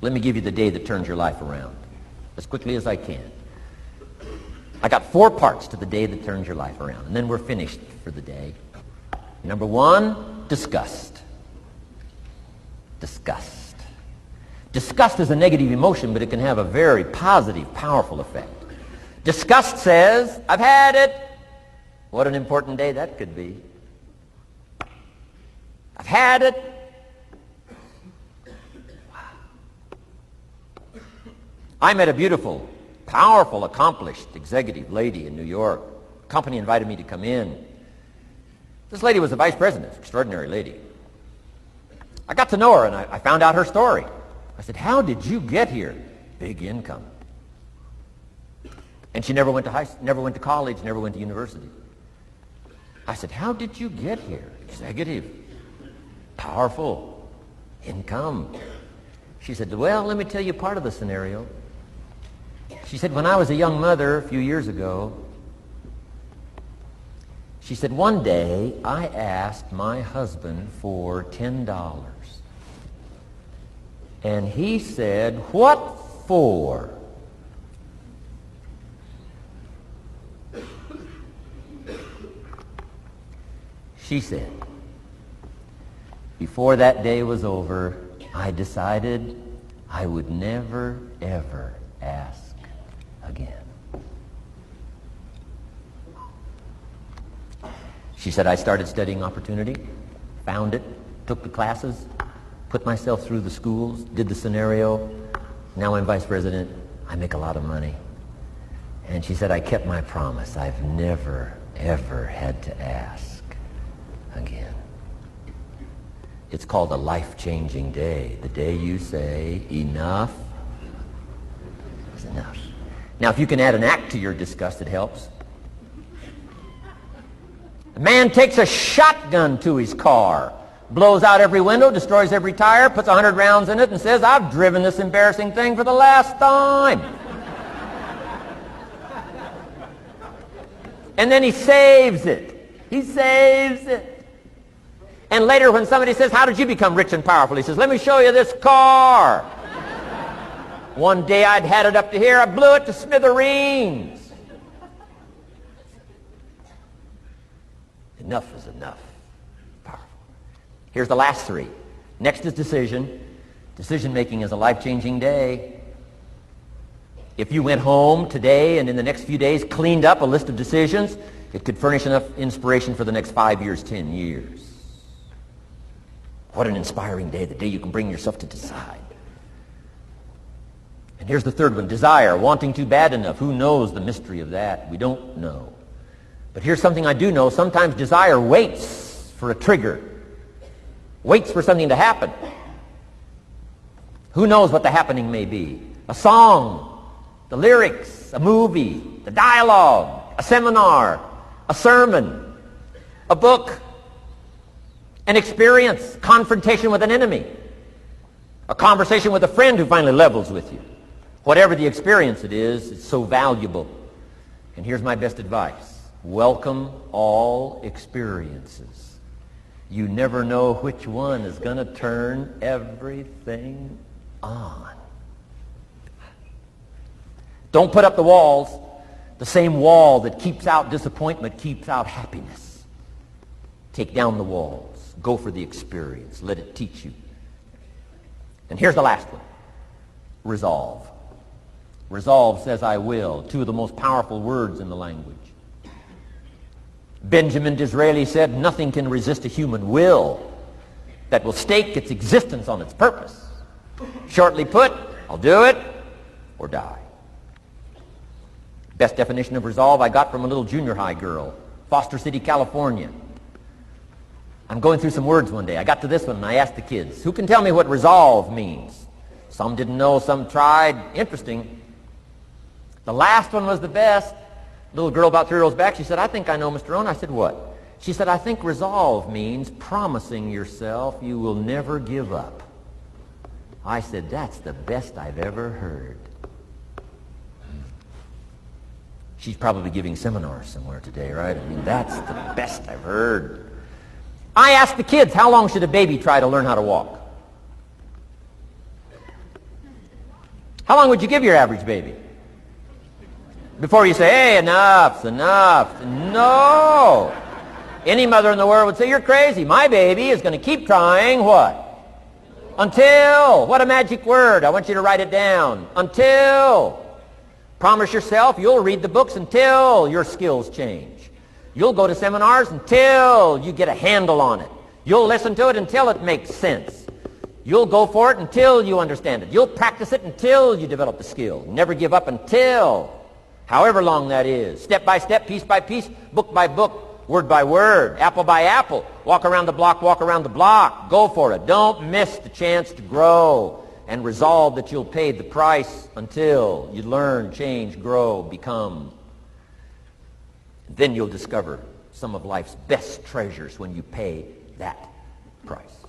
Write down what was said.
Let me give you the day that turns your life around as quickly as I can. I got 4 parts to the day that turns your life around, and then we're finished for the day. Number 1, disgust. Disgust. Disgust is a negative emotion, but it can have a very positive, powerful effect. Disgust says, I've had it. What an important day that could be. I've had it. I met a beautiful, powerful, accomplished executive lady in New York. The company invited me to come in. This lady was a vice president, extraordinary lady. I got to know her, and I found out her story. I said, how did you get here? Big income. And she never went to college, never went to university. I said, how did you get here? Executive, powerful, income. She said, well, let me tell you part of the scenario. She said, when I was a young mother a few years ago, she said, one day I asked my husband for $10. And he said, what for? She said, before that day was over, I decided I would never, ever ask again. She said, I started studying opportunity, found it, took the classes, put myself through the schools, did the scenario. Now I'm vice president. I make a lot of money. And she said, I kept my promise. I've never, ever had to ask again. It's called a life-changing day. The day you say, enough is enough. Now, if you can add an act to your disgust, it helps. A man takes a shotgun to his car, blows out every window, destroys every tire, puts 100 rounds in it, and says, I've driven this embarrassing thing for the last time. And then he saves it. He saves it. And later when somebody says, how did you become rich and powerful? He says, let me show you this car. One day I'd had it up to here. I blew it to smithereens. Enough is enough. Powerful. Here's the last 3. Next is decision. Decision-making is a life-changing day. If you went home today and in the next few days cleaned up a list of decisions, it could furnish enough inspiration for the next 5 years, 10 years. What an inspiring day, the day you can bring yourself to decide. And here's the 3rd one, desire, wanting to bad enough. Who knows the mystery of that? We don't know. But here's something I do know. Sometimes desire waits for a trigger, waits for something to happen. Who knows what the happening may be? A song, the lyrics, a movie, the dialogue, a seminar, a sermon, a book, an experience, confrontation with an enemy, a conversation with a friend who finally levels with you. Whatever the experience it is, it's so valuable. And here's my best advice. Welcome all experiences. You never know which one is going to turn everything on. Don't put up the walls. The same wall that keeps out disappointment keeps out happiness. Take down the walls. Go for the experience. Let it teach you. And here's the last one. Resolve. Resolve says I will. 2 of the most powerful words in the language. Benjamin Disraeli said, nothing can resist a human will that will stake its existence on its purpose. Shortly put, I'll do it or die. Best definition of resolve I got from a little junior high girl, Foster City, California. I'm going through some words one day. I got to this one and I asked the kids, who can tell me what resolve means? Some didn't know, some tried. Interesting. The last one was the best. Little girl about 3 rows back, she said, I think I know, Mr. Owen. I said, what? She said, I think resolve means promising yourself you will never give up. I said, that's the best I've ever heard. She's probably giving seminars somewhere today, right? I mean, that's the best I've heard. I asked the kids, how long should a baby try to learn how to walk? How long would you give your average baby? Before you say, hey, enough's enough. No. Any mother in the world would say, you're crazy. My baby is going to keep trying what? Until. What a magic word. I want you to write it down. Until. Promise yourself you'll read the books until your skills change. You'll go to seminars until you get a handle on it. You'll listen to it until it makes sense. You'll go for it until you understand it. You'll practice it until you develop the skill. Never give up until, however long that is. Step by step, piece by piece, book by book, word by word, apple by apple. Walk around the block, walk around the block. Go for it. Don't miss the chance to grow, and resolve that you'll pay the price until you learn, change, grow, become. Then you'll discover some of life's best treasures when you pay that price.